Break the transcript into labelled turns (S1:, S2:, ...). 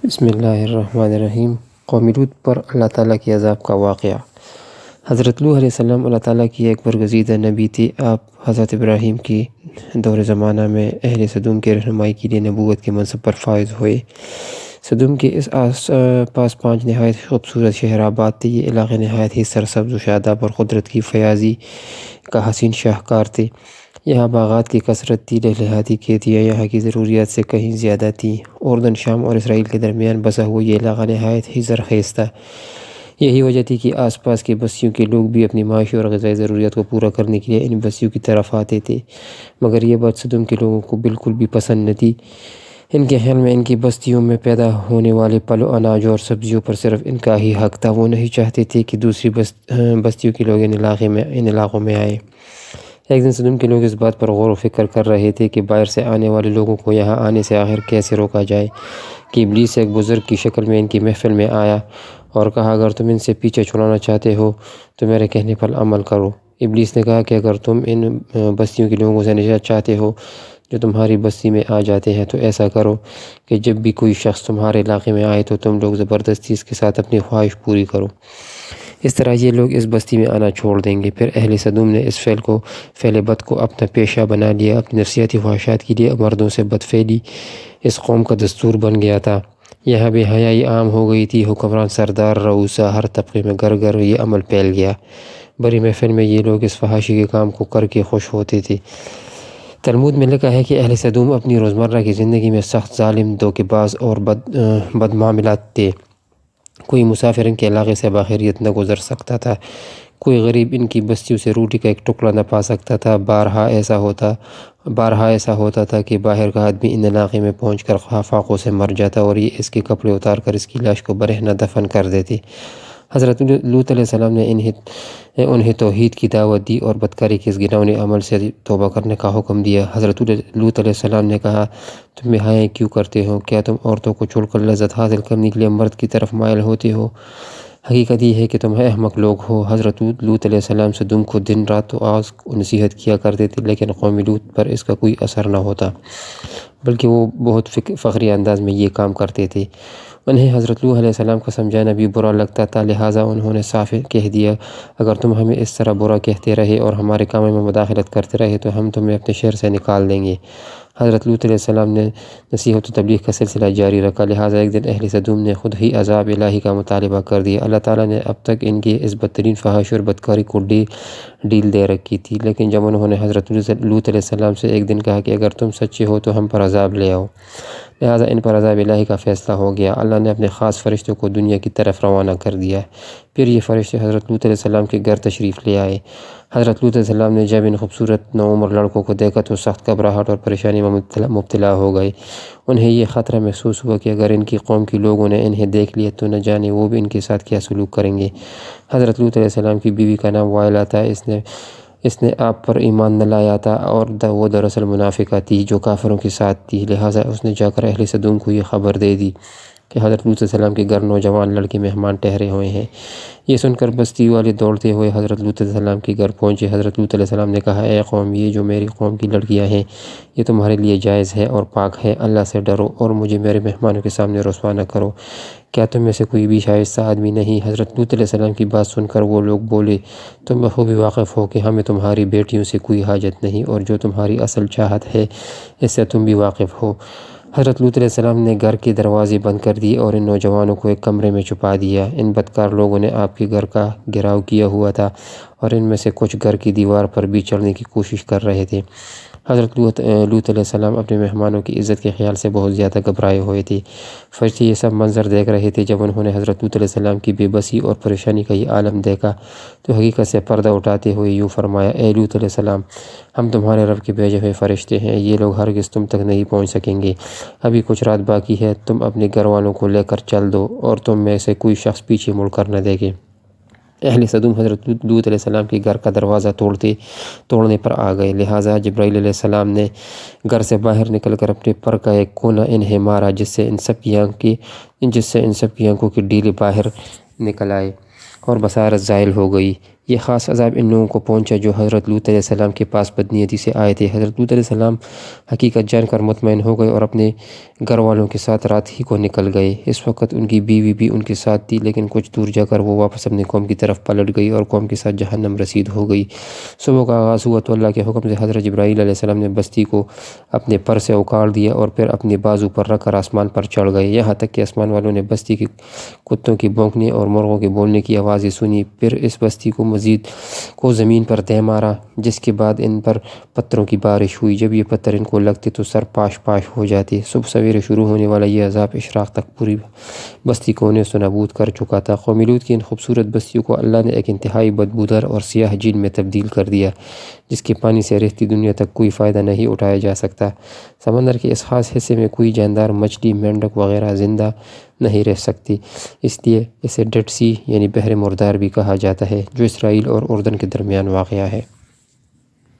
S1: بسم اللہ الرحمن الرحیم۔ قوم لوط پر اللہ تعالیٰ کی عذاب کا واقعہ۔ حضرت لوط علیہ السلام اللہ تعالیٰ کی ایک برگزیدہ نبی تھی۔ آپ حضرت ابراہیم کی دور زمانہ میں اہل سدوم کے رہنمائی کے لیے نبوت کے منصب پر فائز ہوئے۔ سدوم کے اس آس پاس 5 نہایت خوبصورت شہر آباد تھے۔ یہ علاقے نہایت ہی سرسبز و شاداب اور قدرت کی فیاضی کا حسین شاہکار تھے۔ یہاں باغات کی کثرت تھی، لہلاتی کھیتیاں یہاں کی ضروریات سے کہیں زیادہ تھیں۔ اردن، شام اور اسرائیل کے درمیان بسا ہوا یہ علاقہ نہایت ہی زرخیز تھا۔ یہی وجہ تھی کہ آس پاس کی بستیوں کے لوگ بھی اپنی معاشی اور غذائی ضروریات کو پورا کرنے کے لیے ان بستیوں کی طرف آتے تھے، مگر یہ بات سدوم کے لوگوں کو بالکل بھی پسند نہ تھی۔ ان کے خیال میں ان کی بستیوں میں پیدا ہونے والے پھل، اناج اور سبزیوں پر صرف ان کا ہی حق تھا۔ وہ نہیں چاہتے تھے کہ دوسری بستیوں کے لوگ ان علاقوں میں آئیں۔ ایک دن سدوم کے لوگ اس بات پر غور و فکر کر رہے تھے کہ باہر سے آنے والے لوگوں کو یہاں آنے سے آخر کیسے روکا جائے، کہ ابلیس ایک بزرگ کی شکل میں ان کی محفل میں آیا اور کہا، اگر تم ان سے پیچھے چھڑانا چاہتے ہو تو میرے کہنے پر عمل کرو۔ ابلیس نے کہا کہ اگر تم ان بستیوں کے لوگوں سے نجات چاہتے ہو جو تمہاری بستی میں آ جاتے ہیں تو ایسا کرو کہ جب بھی کوئی شخص تمہارے علاقے میں آئے تو تم لوگ زبردستی اس کے ساتھ اپنی خواہش پوری کرو۔ اس طرح یہ لوگ اس بستی میں آنا چھوڑ دیں گے۔ پھر اہل سدوم نے اس فعل بد کو اپنا پیشہ بنا لیا۔ اپنی نفسیاتی خواہشات کے لیے مردوں سے بد فعلی اس قوم کا دستور بن گیا تھا۔ یہاں بے حیائی عام ہو گئی تھی۔ حکمران، سردار، رؤسا، ہر طبقے میں گھر گھر یہ عمل پھیل گیا۔ بڑی محفل میں یہ لوگ اس فحاشی کے کام کو کر کے خوش ہوتے تھے۔ تلمود میں لکھا ہے کہ اہل سدوم اپنی روزمرہ کی زندگی میں سخت ظالم، دھوکے باز اور بد معاملات تھے۔ کوئی مسافر ان کے علاقے سے باخیریت نہ گزر سکتا تھا، کوئی غریب ان کی بستیوں سے روٹی کا ایک ٹکڑا نہ پا سکتا تھا۔ بارہا ایسا ہوتا تھا کہ باہر کا آدمی ان علاقے میں پہنچ کر فاقوں سے مر جاتا اور یہ اس کے کپڑے اتار کر اس کی لاش کو برہنہ دفن کر دیتے۔ حضرت لوط علیہ السلام نے انہیں توحید کی دعوت دی اور بدکاری کے اس گھناؤنے عمل سے توبہ کرنے کا حکم دیا۔ حضرت لوط علیہ السلام نے کہا، تم بے حیائی کیوں کرتے ہو؟ کیا تم عورتوں کو چھوڑ کر لذت حاصل کرنے کے لیے مرد کی طرف مائل ہوتے ہو؟ حقیقت یہ ہے کہ تم احمق لوگ ہو۔ حضرت لوط علیہ السلام سدوم کو دن رات وعظ و نصیحت کیا کرتے تھے، لیکن قوم لوط پر اس کا کوئی اثر نہ ہوتا، بلکہ وہ بہت فخری انداز میں یہ کام کرتے تھے۔ انہیں حضرت لوط علیہ السلام کا سمجھانا بھی برا لگتا تھا، لہٰذا انہوں نے صاف کہہ دیا، اگر تم ہمیں اس طرح برا کہتے رہے اور ہمارے کاموں میں مداخلت کرتے رہے تو ہم تمہیں اپنے شہر سے نکال دیں گے۔ حضرت لوط علیہ السلام نے نصیحت و تبلیغ کا سلسلہ جاری رکھا، لہٰذا ایک دن اہل سدوم نے خود ہی عذاب الہی کا مطالبہ کر دیا۔ اللہ تعالیٰ نے اب تک ان کی اس بدترین فحاشی اور بدکاری کو ڈیل دے رکھی تھی، لیکن جب انہوں نے حضرت لوط علیہ السلام سے ایک دن کہا کہ اگر تم سچے ہو تو ہم پر عذاب لے آؤ، لہٰذا ان پر عذاب الہی کا فیصلہ ہو گیا۔ اللہ نے اپنے خاص فرشتوں کو دنیا کی طرف روانہ کر دیا۔ پھر یہ فرشتے حضرت لوط علیہ السلام کے گھر تشریف لے آئے۔ حضرت لوط علیہ السلام نے جب ان خوبصورت نوعمر لڑکوں کو دیکھا تو سخت گھبراہٹ اور پریشانی میں مبتلا ہو گئے۔ انہیں یہ خطرہ محسوس ہوا کہ اگر ان کی قوم کے لوگوں نے انہیں دیکھ لیا تو نہ جانے وہ بھی ان کے ساتھ کیا سلوک کریں گے۔ حضرت لوط علیہ السلام کی بیوی کا نام وائلہ تھا۔ اس نے آپ پر ایمان نہ لایا تھا اور وہ دراصل منافقہ تھی جو کافروں کے ساتھ تھی، لہٰذا اس نے جا کر اہل سدوم کو یہ خبر دے دی کہ حضرت لوط علیہ السلام کے گھر نوجوان لڑکے مہمان ٹھہرے ہوئے ہیں۔ یہ سن کر بستی والے دوڑتے ہوئے حضرت لوط علیہ السلام کے گھر پہنچے۔ حضرت لوط علیہ السلام نے کہا، اے قوم، یہ جو میری قوم کی لڑکیاں ہیں یہ تمہارے لیے جائز ہے اور پاک ہے۔ اللہ سے ڈرو اور مجھے میرے مہمانوں کے سامنے رسوا نہ کرو۔ کیا تم میں سے کوئی بھی شائستہ آدمی نہیں؟ حضرت لوط علیہ السلام کی بات سن کر وہ لوگ بولے، تم بخوبی واقف ہو کہ ہمیں تمہاری بیٹیوں سے کوئی حاجت نہیں اور جو تمہاری اصل چاہت ہے اس سے تم بھی واقف ہو۔ حضرت لوط علیہ السلام نے گھر کے دروازے بند کر دیے اور ان نوجوانوں کو ایک کمرے میں چھپا دیا۔ ان بدکار لوگوں نے آپ کے گھر کا گھیراؤ کیا ہوا تھا اور ان میں سے کچھ گھر کی دیوار پر بھی چڑھنے کی کوشش کر رہے تھے۔ حضرت لوط علیہ السلام اپنے مہمانوں کی عزت کے خیال سے بہت زیادہ گھبرائے ہوئے تھے۔ فرشتے یہ سب منظر دیکھ رہے تھے۔ جب انہوں نے حضرت لوط علیہ السلام کی بے بسی اور پریشانی کا یہ عالم دیکھا تو حقیقت سے پردہ اٹھاتے ہوئے یوں فرمایا، اے لوط علیہ السلام، ہم تمہارے رب کے بھیجے ہوئے فرشتے ہیں، یہ لوگ ہرگز تم تک نہیں پہنچ سکیں گے۔ ابھی کچھ رات باقی ہے، تم اپنے گھر والوں کو لے کر چل دو اور تم میں سے کوئی شخص پیچھے مڑ کر نہ دیکھے۔ اہل سدوم حضرت لوط علیہ السلام کے گھر کا دروازہ توڑنے پر آ گئے، لہٰذا جبرائیل علیہ السلام نے گھر سے باہر نکل کر اپنے پر کا ایک کونا انہیں مارا، جس سے ان سب کی آنکھوں کی ڈیلے باہر نکل آئے اور بصارت زائل ہو گئی۔ یہ خاص عذاب ان لوگوں کو پہنچا جو حضرت لوط علیہ السلام کے پاس بدنیتی سے آئے تھے۔ حضرت لوط علیہ السلام حقیقت جان کر مطمئن ہو گئے اور اپنے گھر والوں کے ساتھ رات ہی کو نکل گئے۔ اس وقت ان کی بیوی بھی ان کے ساتھ تھی، لیکن کچھ دور جا کر وہ واپس اپنی قوم کی طرف پلٹ گئی اور قوم کے ساتھ جہنم رسید ہو گئی۔ صبح کا آغاز ہوا تو اللہ کے حکم سے حضرت جبرائیل علیہ السلام نے بستی کو اپنے پر سے اکاڑ دیا اور پھر اپنے بازو پر رکھ کر آسمان پر چڑھ گئے، یہاں تک کہ آسمان والوں نے بستی کے کتوں کی بھونکنے اور مرغوں کے بولنے کی آوازیں سنی۔ پھر اس بستی کو زمین پر دے مارا، جس کے بعد ان پر پتھروں کی بارش ہوئی۔ جب یہ پتھر ان کو لگتے تو سر پاش پاش ہو جاتے۔ صبح سویرے شروع ہونے والا یہ عذاب اشراق تک پوری بستی کو نیست و نابود کر چکا تھا۔ قوم لوط کی ان خوبصورت بستیوں کو اللہ نے ایک انتہائی بدبودار اور سیاہ جھیل میں تبدیل کر دیا، جس کے پانی سے رہتی دنیا تک کوئی فائدہ نہیں اٹھایا جا سکتا۔ سمندر کے اس خاص حصے میں کوئی جاندار مچھلی، مینڈک وغیرہ زندہ نہیں رہ سکتی، اس لیے اسے ڈیڈ سی یعنی بحر مردار بھی کہا جاتا ہے، جو اسرائیل اور اردن کے درمیان واقع ہے۔